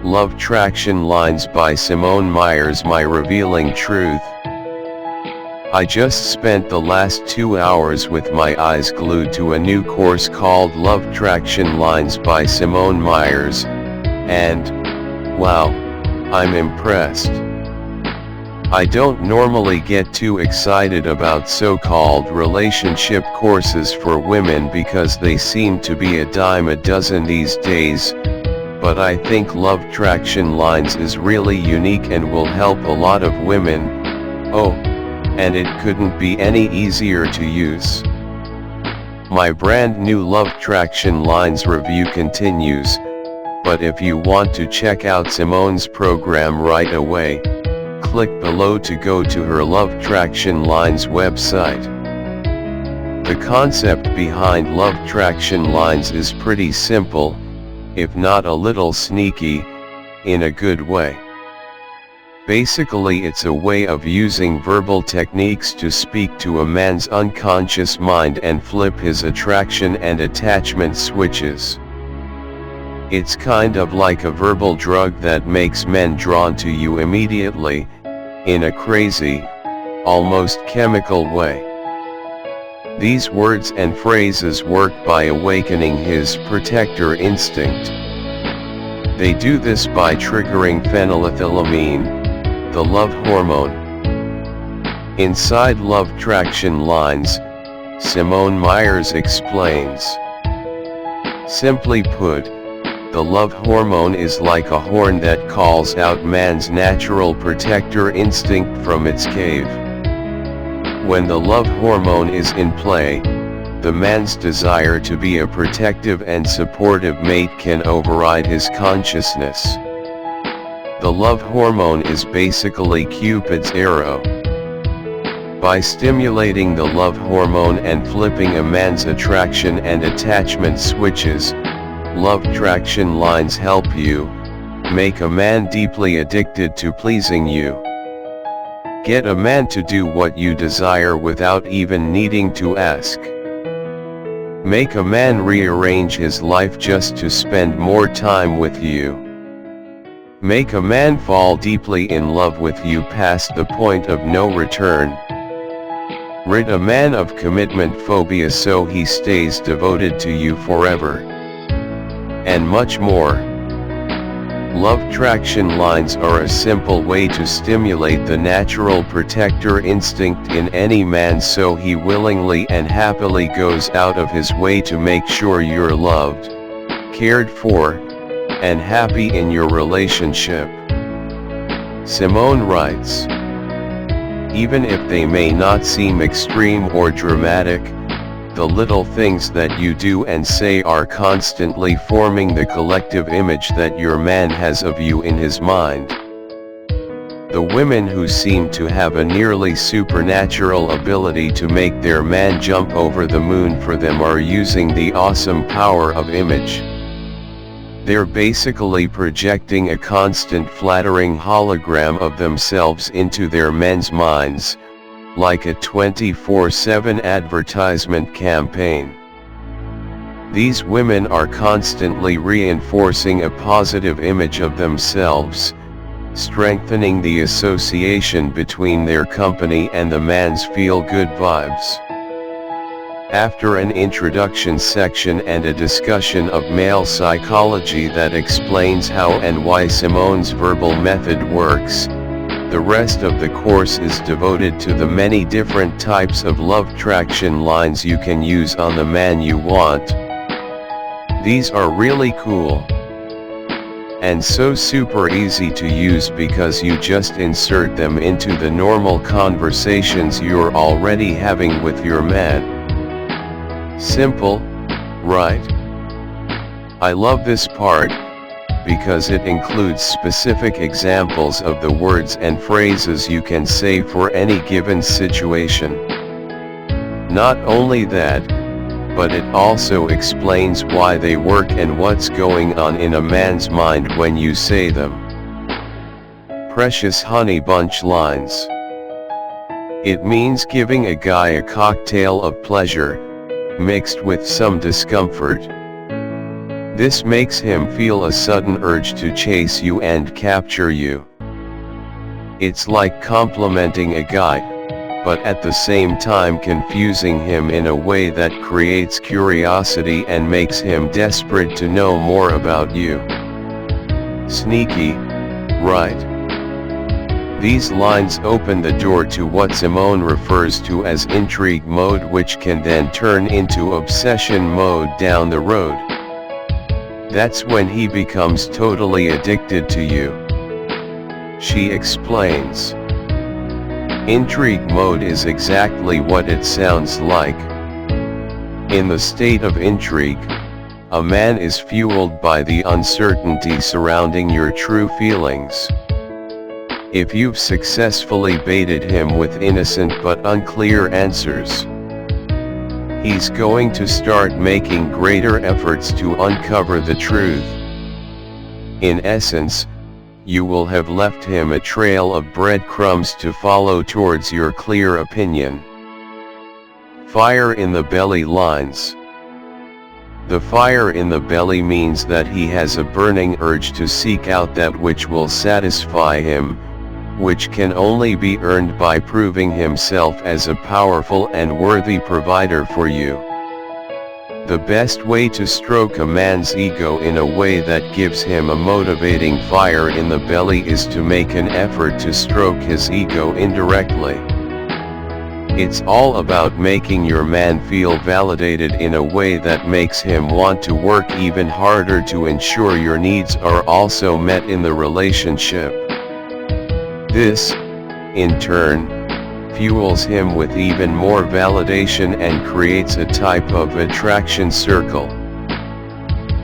Lovetraction Lines by Simone Myers. My revealing truth. I just spent the last 2 hours with my eyes glued to a new course called Lovetraction Lines by Simone Myers, and, wow, I'm impressed. I don't normally get too excited about so-called relationship courses for women because they seem to be a dime a dozen these days, but I think Lovetraction Lines is really unique and will help a lot of women. Oh, and it couldn't be any easier to use. My brand new Lovetraction Lines review continues, but if you want to check out Simone's program right away, click below to go to her Lovetraction Lines website. The concept behind Lovetraction Lines is pretty simple, if not a little sneaky, in a good way. Basically, it's a way of using verbal techniques to speak to a man's unconscious mind and flip his attraction and attachment switches. It's kind of like a verbal drug that makes men drawn to you immediately, in a crazy, almost chemical way. These words and phrases work by awakening his protector instinct. They do this by triggering phenylethylamine, the love hormone. Inside Lovetraction Lines, Simone Myers explains. Simply put, the love hormone is like a horn that calls out man's natural protector instinct from its cave. When the love hormone is in play, the man's desire to be a protective and supportive mate can override his consciousness. The love hormone is basically Cupid's arrow. By stimulating the love hormone and flipping a man's attraction and attachment switches, Lovetraction Lines help you make a man deeply addicted to pleasing you. Get a man to do what you desire without even needing to ask. Make a man rearrange his life just to spend more time with you. Make a man fall deeply in love with you past the point of no return. Rid a man of commitment phobia so he stays devoted to you forever. And much more. Lovetraction Lines are a simple way to stimulate the natural protector instinct in any man so he willingly and happily goes out of his way to make sure you're loved, cared for, and happy in your relationship. Simone writes, even if they may not seem extreme or dramatic, the little things that you do and say are constantly forming the collective image that your man has of you in his mind. The women who seem to have a nearly supernatural ability to make their man jump over the moon for them are using the awesome power of image. They're basically projecting a constant flattering hologram of themselves into their men's minds, like a 24/7 advertisement campaign. These women are constantly reinforcing a positive image of themselves, strengthening the association between their company and the man's feel-good vibes. After an introduction section and a discussion of male psychology that explains how and why Simone's verbal method works, the rest of the course is devoted to the many different types of Lovetraction Lines you can use on the man you want. These are really cool. And so super easy to use because you just insert them into the normal conversations you're already having with your man. Simple, right? I love this part, because it includes specific examples of the words and phrases you can say for any given situation. Not only that, but it also explains why they work and what's going on in a man's mind when you say them. Precious Honeybunch lines. It means giving a guy a cocktail of pleasure, mixed with some discomfort. This makes him feel a sudden urge to chase you and capture you. It's like complimenting a guy, but at the same time confusing him in a way that creates curiosity and makes him desperate to know more about you. Sneaky, right? These lines open the door to what Simone refers to as intrigue mode, which can then turn into obsession mode down the road. That's when he becomes totally addicted to you. She explains. Intrigue mode is exactly what it sounds like. In the state of intrigue, a man is fueled by the uncertainty surrounding your true feelings. If you've successfully baited him with innocent but unclear answers, he's going to start making greater efforts to uncover the truth. In essence, you will have left him a trail of breadcrumbs to follow towards your clear opinion. Fire in the belly lines. The fire in the belly means that he has a burning urge to seek out that which will satisfy him, which can only be earned by proving himself as a powerful and worthy provider for you. The best way to stroke a man's ego in a way that gives him a motivating fire in the belly is to make an effort to stroke his ego indirectly. It's all about making your man feel validated in a way that makes him want to work even harder to ensure your needs are also met in the relationship. This, in turn, fuels him with even more validation and creates a type of attraction circle.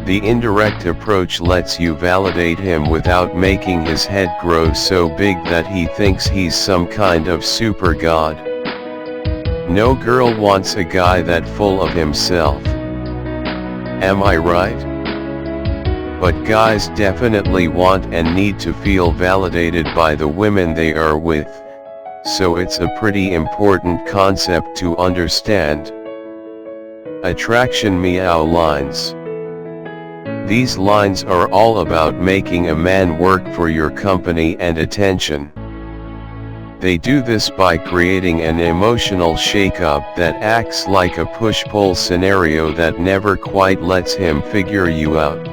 The indirect approach lets you validate him without making his head grow so big that he thinks he's some kind of super god. No girl wants a guy that full of himself. Am I right? But guys definitely want and need to feel validated by the women they are with, so it's a pretty important concept to understand. Attraction meow lines. These lines are all about making a man work for your company and attention. They do this by creating an emotional shake-up that acts like a push-pull scenario that never quite lets him figure you out.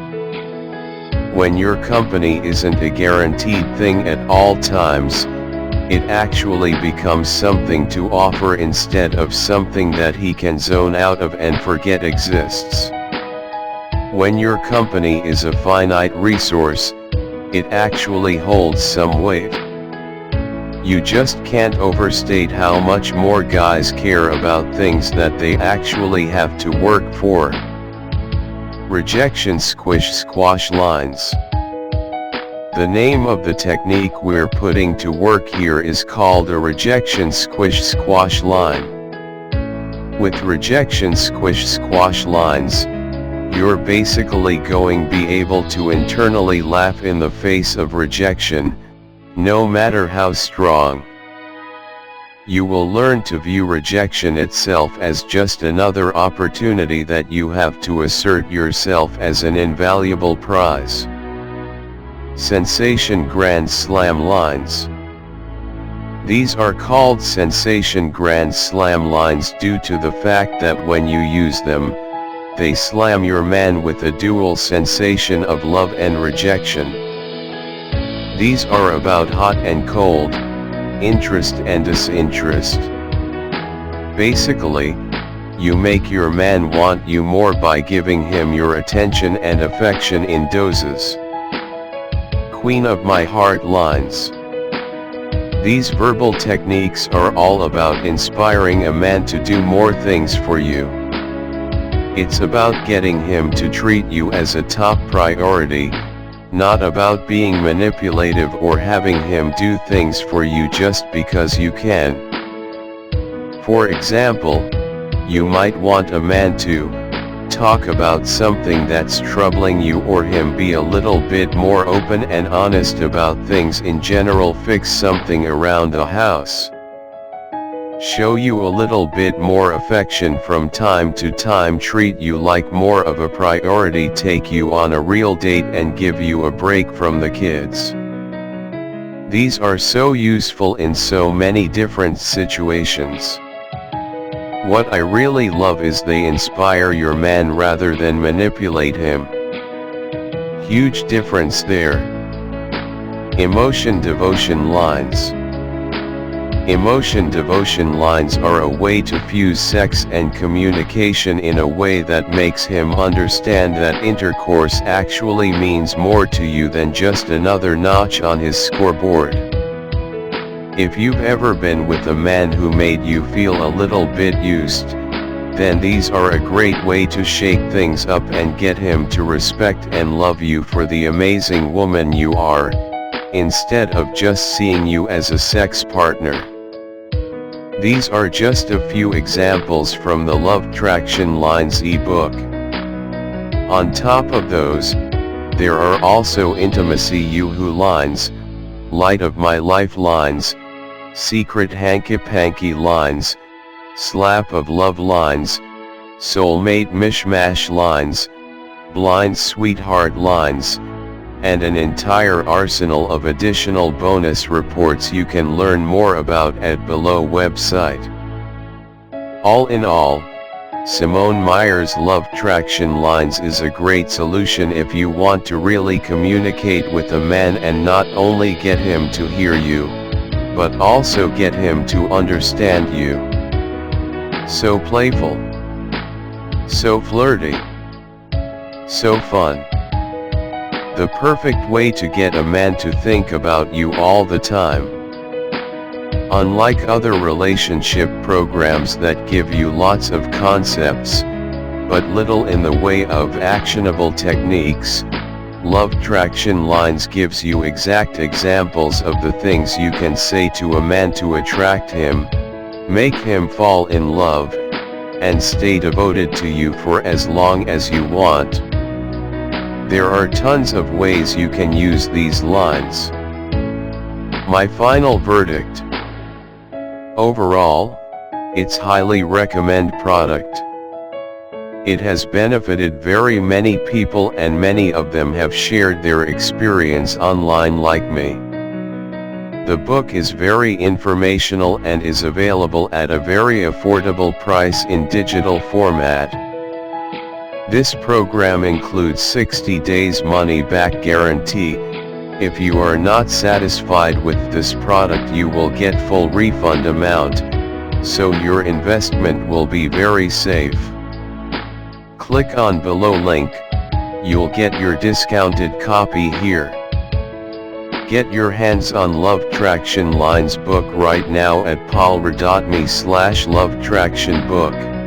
When your company isn't a guaranteed thing at all times, it actually becomes something to offer instead of something that he can zone out of and forget exists. When your company is a finite resource, it actually holds some weight. You just can't overstate how much more guys care about things that they actually have to work for. Rejection squish-squash lines. The name of the technique we're putting to work here is called a rejection squish-squash line. With rejection squish-squash lines, you're basically going to be able to internally laugh in the face of rejection, no matter how strong. You will learn to view rejection itself as just another opportunity that you have to assert yourself as an invaluable prize. Sensation Grand Slam lines. These are called Sensation Grand Slam lines due to the fact that when you use them, they slam your man with a dual sensation of love and rejection. These are about hot and cold, interest and disinterest. Basically, you make your man want you more by giving him your attention and affection in doses. Queen of my heart lines. These verbal techniques are all about inspiring a man to do more things for you. It's about getting him to treat you as a top priority, not about being manipulative or having him do things for you just because you can. For example, you might want a man to talk about something that's troubling you, or him be a little bit more open and honest about things in general, fix something around the house. show you a little bit more affection from time to time, treat you like more of a priority, take you on a real date, and give you a break from the kids. These are so useful in so many different situations. What I really love is they inspire your man rather than manipulate him. Huge difference there. Emotion devotion lines. Emotion devotion lines are a way to fuse sex and communication in a way that makes him understand that intercourse actually means more to you than just another notch on his scoreboard. If you've ever been with a man who made you feel a little bit used, then these are a great way to shake things up and get him to respect and love you for the amazing woman you are, instead of just seeing you as a sex partner. These are just a few examples from the Lovetraction Lines ebook. On top of those, there are also Intimacy Yoo-hoo lines, Light of My Life lines, Secret Hanky-Panky lines, Slap of Love lines, Soulmate Mishmash lines, Blind Sweetheart lines, and an entire arsenal of additional bonus reports you can learn more about at below website. All in all, Simone Meyer's Lovetraction Lines is a great solution if you want to really communicate with a man and not only get him to hear you, but also get him to understand you. So playful, so flirty, so fun. The perfect way to get a man to think about you all the time. Unlike other relationship programs that give you lots of concepts, but little in the way of actionable techniques, Lovetraction Lines gives you exact examples of the things you can say to a man to attract him, make him fall in love, and stay devoted to you for as long as you want. There are tons of ways you can use these lines. My final verdict. Overall, it's highly recommend product. It has benefited very many people and many of them have shared their experience online like me. The book is very informational and is available at a very affordable price in digital format. This program includes 60 days money-back guarantee. If you are not satisfied with this product, you will get full refund amount, so your investment will be very safe. Click on below link, you'll get your discounted copy here. Get your hands on Lovetraction Lines book right now at palra.me/lovetractionbook.